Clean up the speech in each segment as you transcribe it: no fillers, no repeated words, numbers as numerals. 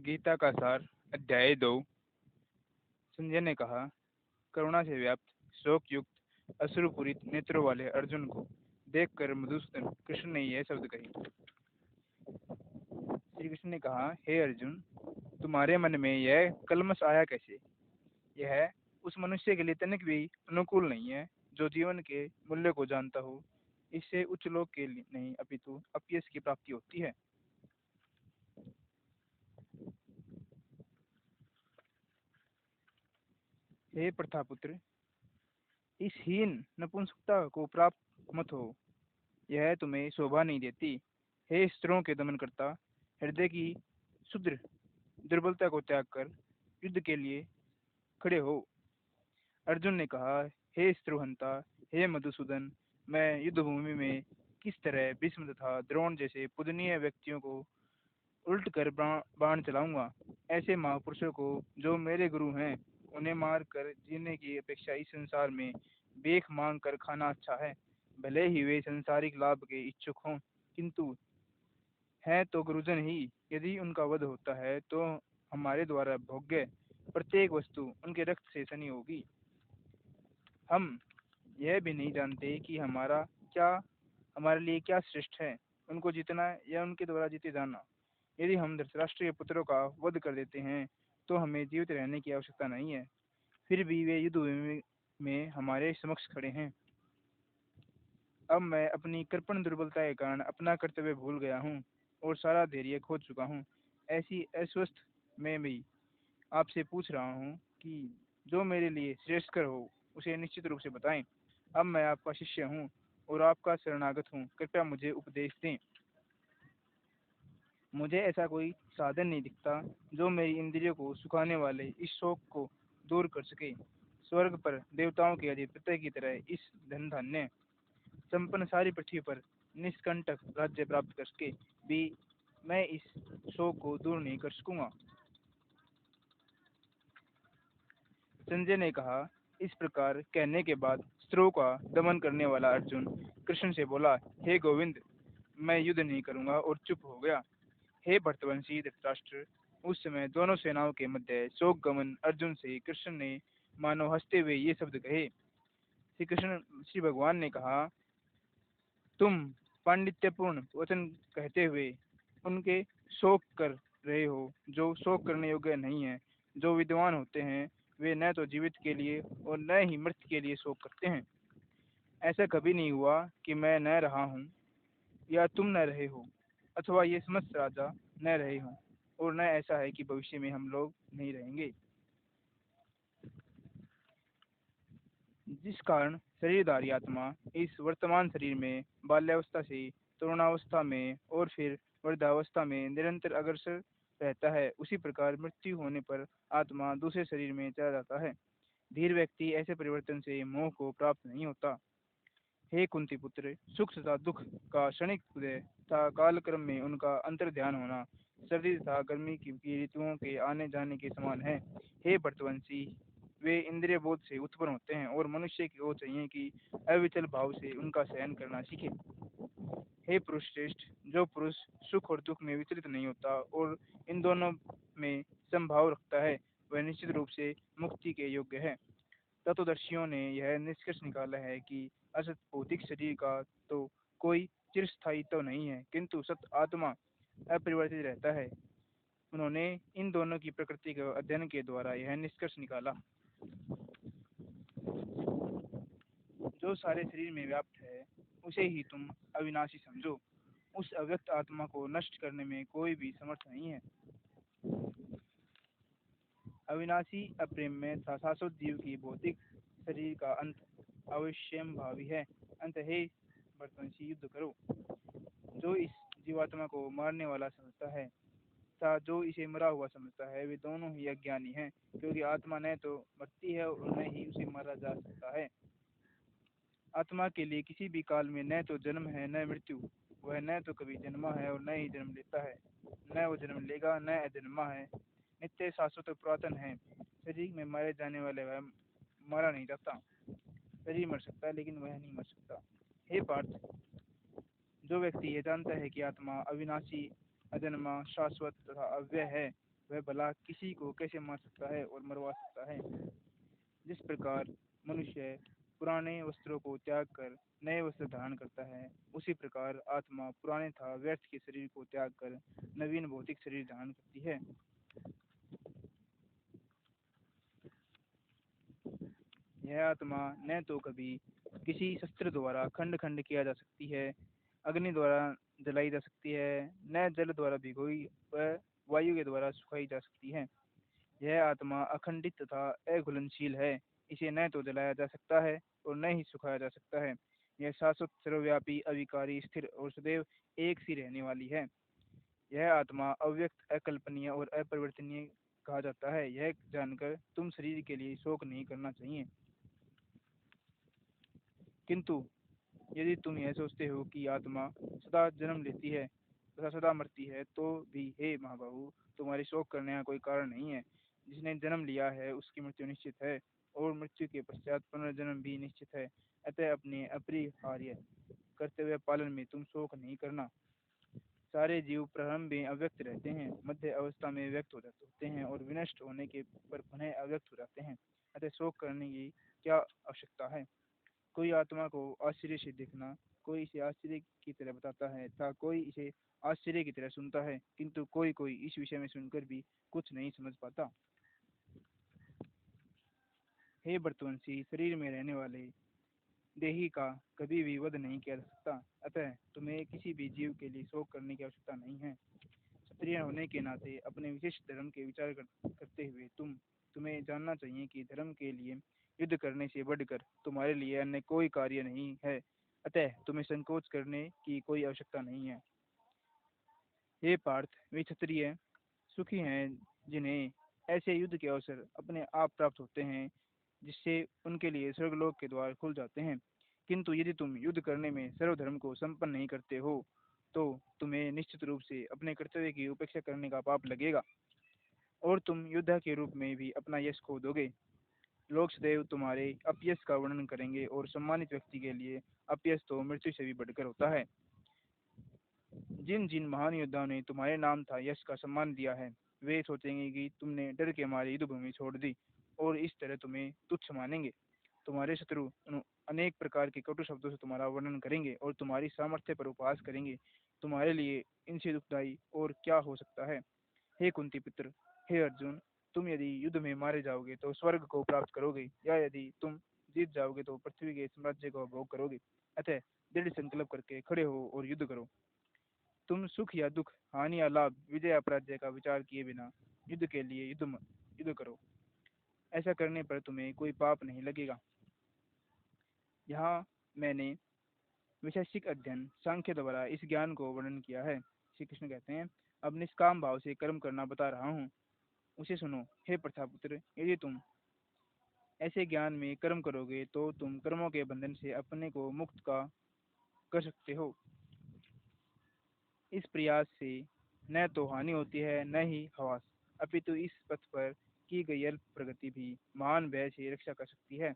गीता का सार अध्याय 2। संजय ने कहा, करुणा से व्याप्त शोक युक्त अश्रुपूरित नेत्रों वाले अर्जुन को देखकर मधुसूदन कृष्ण ने यह शब्द कही। श्री कृष्ण ने कहा, हे अर्जुन, तुम्हारे मन में यह कलमश आया कैसे? यह उस मनुष्य के लिए तनिक भी अनुकूल नहीं है जो जीवन के मूल्य को जानता हो। इससे उच्च लोक के लिए नहीं अपितु अपयश की प्राप्ति होती है। हे प्रथापुत्र, इस हीन नपुंसकता को प्राप्त मत हो, यह तुम्हें शोभा नहीं देती। हे स्त्रों के दमन करता, हृदय की शुद्र दुर्बलता को त्याग कर युद्ध के लिए खड़े हो। अर्जुन ने कहा, हे स्त्रोहंता, हे मधुसूदन, मैं युद्ध भूमि में किस तरह भीष्म तथा द्रोण जैसे पूजनीय व्यक्तियों को उल्ट कर बाण चलाऊंगा। ऐसे महापुरुषों को जो मेरे गुरु हैं, उन्हें मार कर जीने की अपेक्षा इस संसार में भीख मांग कर खाना अच्छा है। भले ही वे संसारिक लाभ के इच्छुक हों, किंतु हैं तो गुरुजन ही। यदि उनका वध होता है तो हमारे द्वारा भोग्य प्रत्येक वस्तु उनके रक्त से सनी होगी। हम यह भी नहीं जानते कि हमारे लिए क्या श्रेष्ठ है, उनको जीतना या उनके द्वारा जीते जाना। यदि हम धृतराष्ट्र के पुत्रों का वध कर देते हैं तो हमें जीवित रहने की आवश्यकता नहीं है। फिर भी वे युद्ध भूमि में हमारे समक्ष खड़े हैं। अब मैं अपनी कृपण दुर्बलता के कारण अपना कर्तव्य भूल गया हूँ और सारा धैर्य खो चुका हूँ। ऐसी अस्वस्थ में भी आपसे पूछ रहा हूँ कि जो मेरे लिए श्रेष्ठकर हो उसे निश्चित रूप से बताएं। अब मैं आपका शिष्य हूँ और आपका शरणागत हूँ, कृपया मुझे उपदेश दें। मुझे ऐसा कोई साधन नहीं दिखता जो मेरी इंद्रियों को सुखाने वाले इस शोक को दूर कर सके। स्वर्ग पर देवताओं के अधिपति की तरह इस धन धान्य संपन्न सारी पृथ्वी पर निष्कंटक राज्य प्राप्त करके भी मैं इस शोक को दूर नहीं कर सकूंगा। संजय ने कहा, इस प्रकार कहने के बाद शत्रुओं का दमन करने वाला अर्जुन कृष्ण से बोला, हे गोविंद, मैं युद्ध नहीं करूंगा, और चुप हो गया। हे भरतवंशी धृतराष्ट्र, उस समय दोनों सेनाओं के मध्य शोक गमन अर्जुन से कृष्ण ने मानो हंसते हुए ये शब्द कहे। श्री भगवान ने कहा, तुम पांडित्यपूर्ण वचन कहते हुए उनके शोक कर रहे हो जो शोक करने योग्य नहीं है। जो विद्वान होते हैं वे न तो जीवित के लिए और न ही मृत के लिए शोक करते हैं। ऐसा कभी नहीं हुआ कि मैं न रहा हूँ या तुम न रहे हो, अथवा ये समस्त राजा न रहे हों, और न ऐसा है कि भविष्य में हम लोग नहीं रहेंगे। जिस कारण शरीरधारी आत्मा इस वर्तमान शरीर में बाल्यावस्था से तरुणावस्था में और फिर वृद्धावस्था में निरंतर अग्रसर रहता है, उसी प्रकार मृत्यु होने पर आत्मा दूसरे शरीर में चला जाता है। धीर व्यक्ति ऐसे परिवर्तन से मोह को प्राप्त नहीं होता। हे कुंती पुत्र, सुख तथा दुख का क्षणिक उदय तथा कालक्रम में उनका अंतर ध्यान होना सर्दी तथा गर्मी की ऋतुओं के आने जाने के समान है। हे भरतवंशी, वे इंद्रिय बोध से उत्पन्न होते हैं और मनुष्य को चाहिए कि अविचल भाव से उनका सहन करना सीखे। हे पुरुष श्रेष्ठ, जो पुरुष सुख और दुख में विचलित नहीं होता और इन दोनों में समभाव रखता है, वह निश्चित रूप से मुक्ति के योग्य है। तत्वदर्शियों ने यह निष्कर्ष निकाला है कि असत भौतिक शरीर का तो कोई चिरस्थायित्व नहीं है, किंतु सत आत्मा अपरिवर्तित रहता है। उन्होंने इन दोनों की प्रकृति के अध्ययन के द्वारा यह निष्कर्ष निकाला। जो सारे शरीर में व्याप्त है उसे ही तुम अविनाशी समझो। उस अव्यक्त आत्मा को नष्ट करने में कोई भी समर्थ नहीं है। अविनाशी अप्रेम्य तथा शाश्वत जीव की भौतिक शरीर का अंत अवश्यंभावी है। अंत हे भरतवंशी, युद्ध करो। जो इस जीवात्मा को मारने वाला समझता है तथा जो इसे मरा हुआ समझता है, वे दोनों ही अज्ञानी हैं, क्योंकि आत्मा न तो मरती है और न ही उसे मारा जा सकता है। आत्मा के लिए किसी भी काल में न तो जन्म है न मृत्यु। वह न तो कभी जन्मा है और न ही जन्म लेता है। न वो जन्म लेगा न अजन्मा है, नित्य शाश्वत और पुरातन है। शरीर में मारे जाने वाले वह मारा नहीं जाता। शरीर मर सकता है लेकिन वह नहीं मर सकता। हे पार्थ, जो व्यक्ति ये जानता है कि आत्मा अविनाशी, अजन्मा, शाश्वत तथा अव्यय है, वह भला किसी को कैसे मार सकता है और मरवा सकता है। जिस प्रकार मनुष्य पुराने वस्त्रों को त्याग कर नए वस्त्र धारण करता है, उसी प्रकार आत्मा पुराने था व्यर्थ के शरीर को त्याग कर नवीन भौतिक शरीर धारण करती है। यह आत्मा न तो कभी किसी शस्त्र द्वारा खंड खंड किया जा सकती है, अग्नि द्वारा जलाई जा सकती है, न जल द्वारा भिगोई व वायु के द्वारा सुखाई जा सकती है। यह आत्मा अखंडित तथा अघुलनशील है। इसे न तो जलाया जा सकता है और न ही सुखाया जा सकता है। यह शाश्वत, सर्वव्यापी, अविकारी, स्थिर और सदैव एक सी रहने वाली है। यह आत्मा अव्यक्त, अकल्पनीय और अपरिवर्तनीय कहा जाता है। यह जानकर तुम शरीर के लिए शोक नहीं करना चाहिए। किंतु यदि तुम यह सोचते हो कि आत्मा सदा जन्म लेती है तथा सदा मरती है, तो भी हे महाबाहु, तुम्हारे शोक करने का कोई कारण नहीं है। जिसने जन्म लिया है उसकी मृत्यु निश्चित है, और मृत्यु के पश्चात पुनर्जन्म भी निश्चित है। अतः अपने अपरिहार्य कर्तव्य पालन में तुम शोक नहीं करना। सारे जीव प्रारंभ में अव्यक्त रहते हैं, मध्य अवस्था में व्यक्त होते हैं और विनष्ट होने के पर पुनः अव्यक्त हो जाते हैं। अतः शोक करने की क्या आवश्यकता है। कोई आत्मा को आश्चर्य से देखना, कोई इसे आश्चर्य की तरह बताता है तथा कोई इसे आश्चर्य की तरह सुनता है, किंतु कोई कोई इस विषय में सुनकर भी कुछ नहीं समझ पाता। हे वर्तवंशी, शरीर में रहने वाले देही का कभी भी वध नहीं किया जा सकता। अतः तुम्हें किसी भी जीव के लिए शोक करने की आवश्यकता नहीं है। क्षत्रिय होने के नाते अपने विशिष्ट धर्म के विचार करते हुए तुम्हें जानना चाहिए कि धर्म के लिए युद्ध करने से बढ़कर तुम्हारे लिए अन्य कोई कार्य नहीं है। अतः तुम्हें संकोच करने की कोई आवश्यकता नहीं है। हे पार्थ, वे क्षत्रिय सुखी हैं जिन्हें ऐसे युद्ध के अवसर अपने आप प्राप्त होते हैं, जिससे उनके लिए स्वर्गलोक के द्वार खुल जाते हैं। किंतु यदि तुम युद्ध करने में सर्वधर्म को संपन्न नहीं करते हो, तो तुम्हें निश्चित रूप से अपने कर्तव्य की उपेक्षा करने का पाप लगेगा, और तुम योद्धा के रूप में भी अपना यश खो दोगे। लोग सदैव तुम्हारे अपयश का वर्णन करेंगे, और सम्मानित व्यक्ति के लिए अपयश तो मृत्यु से भी बढ़कर होता है। जिन जिन महान योद्धाओं ने तुम्हारे नाम था यश का सम्मान दिया है, वे सोचेंगे कि तुमने डर के मारे युद्ध भूमि छोड़ दी, और इस तरह तुम्हें तुच्छ मानेंगे। तुम्हारे शत्रु अनेक प्रकार के कटु शब्दों से तुम्हारा वर्णन करेंगे और तुम्हारी सामर्थ्य पर उपहास करेंगे। तुम्हारे लिए इनसे दुखदायी और क्या हो सकता है। हे कुंती पुत्र, हे अर्जुन, तुम यदि युद्ध में मारे जाओगे तो स्वर्ग को प्राप्त करोगे, या यदि तुम जीत जाओगे तो पृथ्वी के साम्राज्य को भोग करोगे। अतः दृढ़ संकल्प करके खड़े हो और युद्ध करो। तुम सुख या दुख, हानि या लाभ, विजय या पराजय का विचार किए बिना युद्ध के लिए युद्ध करो। ऐसा करने पर तुम्हें कोई पाप नहीं लगेगा। यहाँ मैंने वैशेषिक अध्ययन सांख्य द्वारा इस ज्ञान को वर्णन किया है। श्री कृष्ण कहते हैं, अब निष्काम भाव से कर्म करना बता रहा हूँ, उसे सुनो। हे प्रथापुत्र, यदि तुम ऐसे ज्ञान में कर्म करोगे तो तुम कर्मों के बंधन से अपने को मुक्त का कर सकते हो। इस प्रयास से न तो हानि होती है न ही हवास, अपितु इस पथ पर की गई अल्प प्रगति भी महान भय से रक्षा कर सकती है।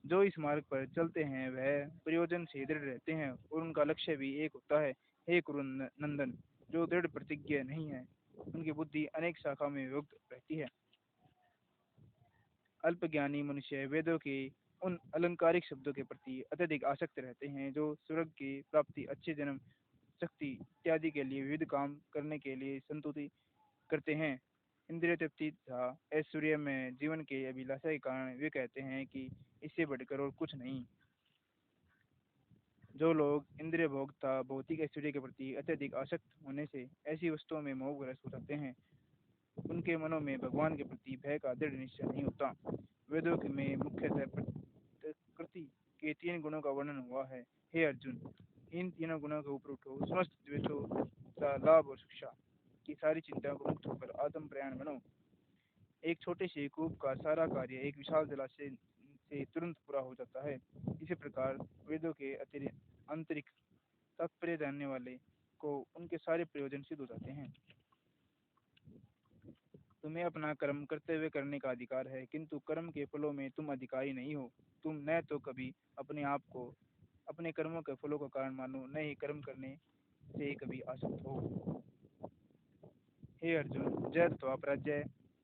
जो इस मार्ग पर चलते हैं वह प्रयोजन से दृढ़ रहते हैं, और उनका लक्ष्य भी एक होता है। हे कुरु नंदन, जो दृढ़ प्रतिज्ञ नहीं है, उनकी बुद्धि अनेक शाखा में विभक्त रहती है। अल्पज्ञानी मनुष्य वेदों के उन अलंकारिक शब्दों के प्रति अत्यधिक आसक्त रहते हैं जो स्वर्ग की प्राप्ति, अच्छे जन्म, शक्ति इत्यादि के लिए विविध काम करने के लिए संतुति करते हैं। इंद्रिय तृप्ति तथा ऐश्वर्य में जीवन के अभिलाषा के कारण वे कहते हैं कि इससे बढ़कर और कुछ नहीं। जो लोग इंद्रिय भोग तथा भौतिक ऐश्वर्य के प्रति अत्यधिक आसक्त होने से ऐसी वस्तुओं में मोहग्रस्त हो जाते हैं, उनके मनों में भगवान के प्रति भय का दृढ़ निश्चय नहीं होता। वेदों में मुख्यतः प्रकृति के 3 गुणों का वर्णन हुआ है। हे अर्जुन, इन तीनों गुणों के ऊपर उठो, समस्त द्वेषों तथा लाभ और शिक्षा की सारी चिंताओं को मुक्त होकर आत्म प्रयाण बनो। एक छोटे से कूप का सारा कार्य एक विशाल जलाशय से तुरंत पूरा हो जाता है। इसी प्रकार वेदों के अतिरिक्त आंतरिक तात्पर्य जानने वाले को उनके सारे प्रयोजन सिद्ध हो जाते हैं। तुम्हें अपना कर्म कर्तव्य करने का अधिकार है, किंतु कर्म के फलों में तुम अधिकारी नहीं हो। तुम न तो कभी अपने आप को अपने कर्मों के फलों का कारण मानो, न ही कर्म करने से कभी आसक्त हो। हे अर्जुन, जय अथवा पराजय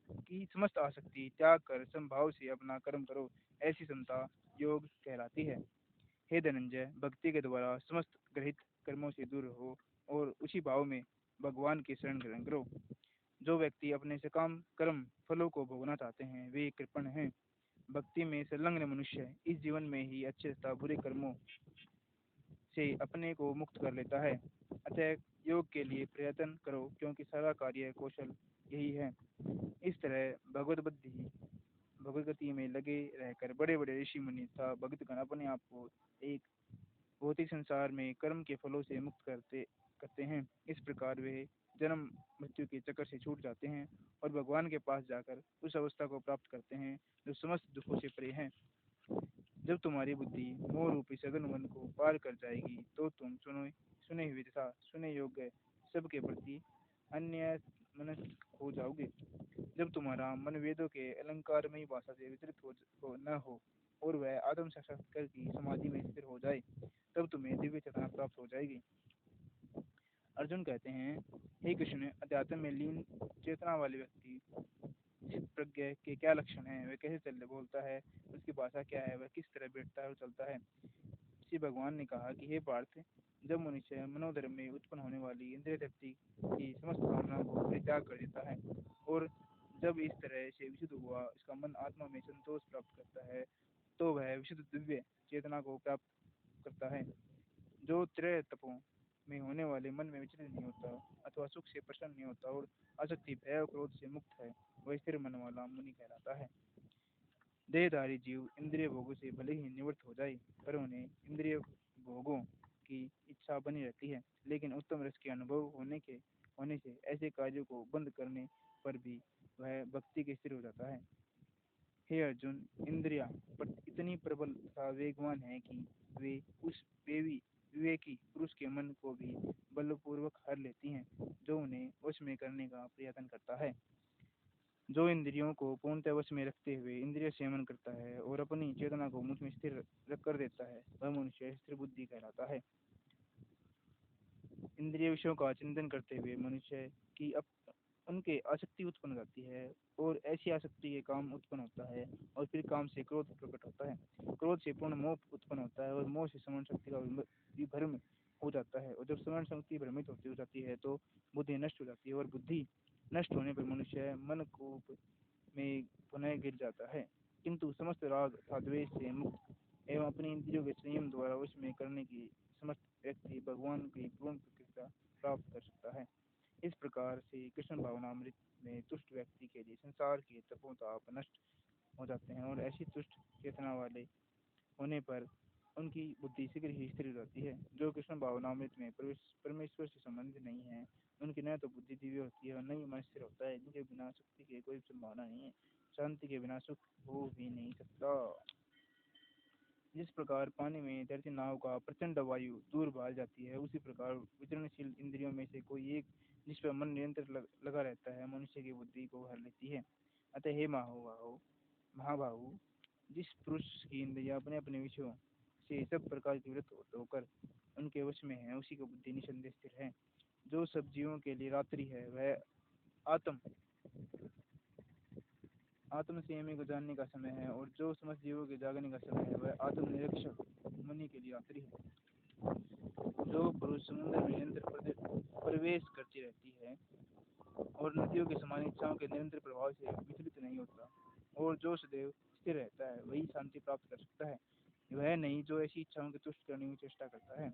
की समस्त आसक्ति त्याग कर समभाव से अपना कर्म करो, ऐसी समता योग कहलाती है। हे धनंजय, भक्ति के द्वारा समस्त ग्रहित कर्मों से दूर हो और उसी भाव में भगवान की शरण ग्रहण करो। जो व्यक्ति अपने सकाम कर्म फलों को भोगना चाहते हैं वे कृपण हैं। भक्ति में संलग्न मनुष्य इस जीवन में ही अच्छे तथा बुरे कर्मों से अपने को मुक्त कर लेता है। अतः योग के लिए प्रयत्न करो, क्योंकि सारा कार्य कौशल यही है। इस तरह भगवत गति में लगे रहकर बड़े बड़े ऋषि मुनि तथा भक्तगण अपने आप को एक भौतिक संसार में कर्म के फलों से मुक्त करते हैं। इस प्रकार वे जन्म मृत्यु के चक्कर से छूट जाते हैं और भगवान के पास जाकर उस अवस्था को प्राप्त करते हैं जो समस्त दुखों से परे है। जब तुम्हारी बुद्धि मोह रूपी सघन वन को पार कर जाएगी तो तुम सुने हुए तथा सुने योग्य सबके प्रति अन्य मनस्क हो जाओगे। जब तुम्हारा मन वेदों के अलंकारमयी भाषा से विचलित न हो और वह आत्म साक्षात्कार की समाधि में स्थिर हो जाए, तब तुम्हें दिव्य चेतना प्राप्त हो जाएगी। अर्जुन कहते हैं, हे कृष्ण, अध्यात्म में लीन चेतना वाले व्यक्ति स्थित प्रज्ञ के क्या लक्षण हैं, वह कैसे चल बोलता है, उसकी भाषा क्या है, वह किस तरह बैठता है और चलता है। श्री भगवान ने कहा कि हे पार्थ, जब मनुष्य मनोधर्म में उत्पन्न होने वाली इंद्रिय तृप्ति की समस्त कामनाओं को परित्याग कर देता है और जब इस तरह से विशुद्ध हुआ इसका मन आत्मा में संतोष प्राप्त करता है, तो वह विशुद्ध दिव्य चेतना को प्राप्त करता है, जो त्रय तपों में होने वाले मन में विचलित नहीं होता अथवा सुख से प्रसन्न नहीं होता और आसक्ति भय और क्रोध से मुक्त है, वह स्थिर मन वाला मुनि कहलाता है। देहधारी जीव इंद्रिय भोगों से भले ही निवृत्त हो जाए, पर उन्हें इंद्रिय भोगों की इच्छा बनी रहती है, लेकिन उत्तम रस के अनुभव होने से ऐसे कार्यों को बंद करने पर भी वह भक्ति के स्थिर हो जाता है। हे अर्जुन, इंद्रियां इतनी प्रबल तथा वेगवान है कि वे उस विवेकी पुरुष के मन को भी बलपूर्वक हर लेती हैं, जो उन्हें वश में करने का प्रयत्न करता है। जो इंद्रियों को पूर्णतः वश में रखते हुए इंद्रिय संयमन करता है और अपनी चेतना को मुझ में स्थिर रख कर देता है, वह मनुष्य स्थिर बुद्धि कहलाता है। इंद्रिय विषयों का चिंतन करते हुए मनुष्य की उनके आसक्ति उत्पन्न होती है और ऐसी आसक्ति के काम उत्पन्न होता है और फिर काम से क्रोध प्रकट होता है। क्रोध से पूर्ण मोह उत्पन्न होता है और मोह से स्मरण शक्ति का विभ्रम हो जाता है और जब स्मरण शक्ति भ्रमित होती हो जाती है तो बुद्धि नष्ट हो जाती है और बुद्धि नष्ट होने पर मनुष्य मन कूप में पुनः गिर जाता है। किंतु समस्त राग तथा द्वेष से मुक्त एवं अपनी इंद्रियों के संयम द्वारा उसमें करने की समस्त व्यक्ति भगवान की पूर्ण प्रकृति प्राप्त कर सकता है। इस प्रकार से कृष्ण भावनामृत में तुष्ट व्यक्ति के लिए संसार के तपों ताप नष्ट हो जाते हैं और ऐसी तुष्ट चेतना वाले होने पर उनकी बुद्धि शीघ्र ही स्थिर हो जाती है। जो कृष्ण भावनामृत में परमेश्वर से संबंधित नहीं है, उनकी न तो बुद्धि दिव्य होती है और न ही मन स्थिर होता है। इनके बिना शक्ति की कोई संभावना नहीं है, शांति के बिना सुख हो भी नहीं सकता। जिस प्रकार पानी में तैरती नाव का प्रचंड वायु दूर बहा जाती है, उसी प्रकार विचरणशील इंद्रियों में से कोई एक जिस पर मन निरंतर लगा रहता है मनुष्य की बुद्धि को हर लेती है। अतः हे महाबाहु, जिस पुरुष की इंद्रियां अपने अपने विषयों से सब प्रकार की वृत्त होकर उनके वश में है, उसी की बुद्धि निसंदेह स्थिर है। जो सब जीवों के लिए रात्रि है वह आत्म संयमी को जानने का समय है और जो समस्त जीवों के जागने का समय है वह आत्म निरीक्षक मुनि के लिए रात्रि है। जो पुरुष समुद्र में निरंतर प्रवेश करती रहती है और नदियों के समान इच्छाओं के निरंतर प्रभाव से विचलित नहीं होता और जो सदैव स्थिर रहता है, वही शांति प्राप्त कर सकता है, वह नहीं जो ऐसी इच्छाओं की तुष्ट करने की चेष्टा करता है।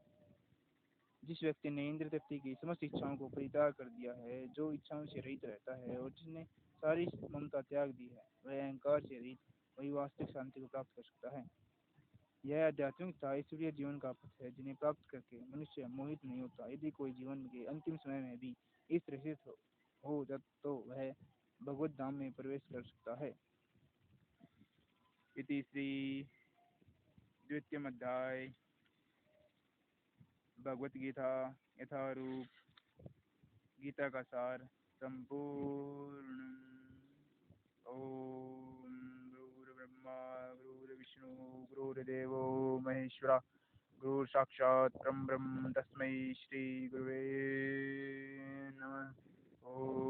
जिस व्यक्ति ने इंद्र तृप्ति की समस्त इच्छाओं को परित्याग कर दिया है, जो इच्छाओं से रहित रहता है और जिसने सारी ममता त्याग दी है, वह अहंकार से रहित वही वास्तविक शांति को प्राप्त कर सकता है। यह आध्यात्मिक तथा ईश्वरीय जीवन का पथ है, जिन्हें प्राप्त करके मनुष्य मोहित नहीं होता। यदि कोई जीवन के अंतिम समय में भी इस तरह से हो जाए तो वह भगवत धाम में प्रवेश कर सकता है। इति श्री द्वितीय अध्याय भगवत गीता यथारूप गीता का सार संपूर्ण। ओम गुरुर्ब्रह्मा गुरुर्विष्णु गुरुर्देवो महेश्वरा गुरु साक्षात् परम ब्रह्म तस्मै श्री गुरुवे नमः। ओम।